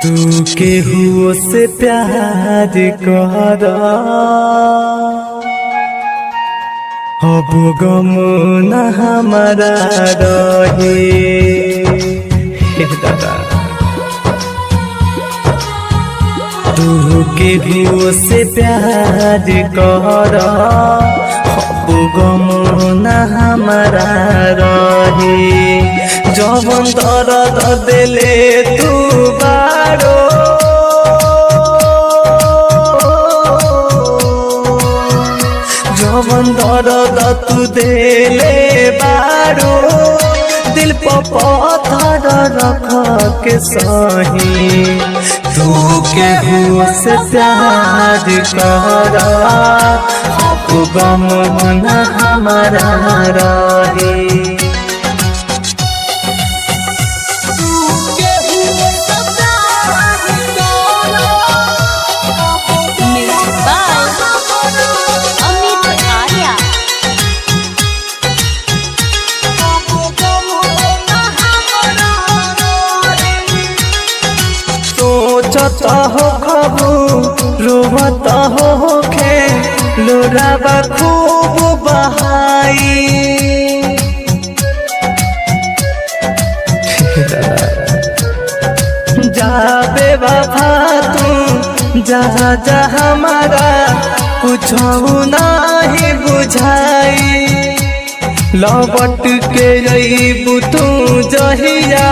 तू केहू से प्यार कर अब गम न हमारा रहे। दादा तू केहू से प्यार कर अब गम न हमारा रहे। जवन दर्द दिले तू बारो जवन दर्द तू दिले बारो दिल पर पत्थर रख के सही। तू केहू से प्यार कर अब गम न हमारा रहे। सोचता हो खबू रोवता हो खे लोराबा खूब बहाई। जाबे बाबा तू जहाँ जहाँ हमारा कुछ नहीं बुझाई। लौट के रहीबू तू जहिया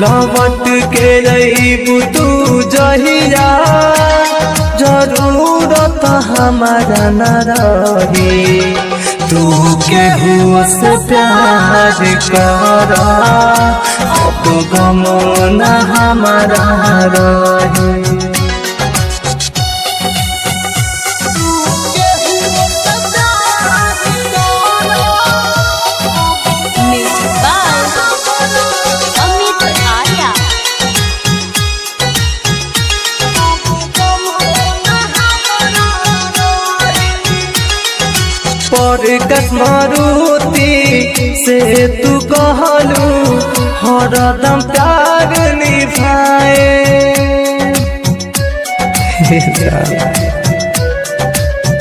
लौट के रहीबू तू जहिया जरूरत हमारा न रही। तू केहू से प्यार कर अब गम न हमारा रही। पर मारुति से तू कहलू हरदम प्यार निभाए।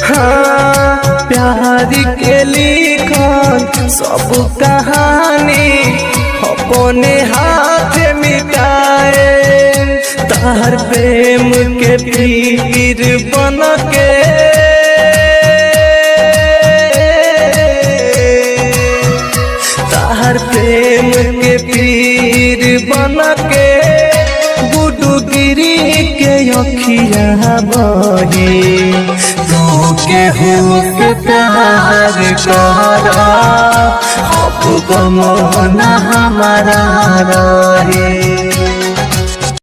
हाँ प्यार के लिखल सब कहानी अपने हाथ मिटाए। तार प्रेम के पीर बन के प्रेम के पीर बन के गुडुगिरी के अखिया बही। तू केहू के प्यार कर अब गम न हमारा रहे।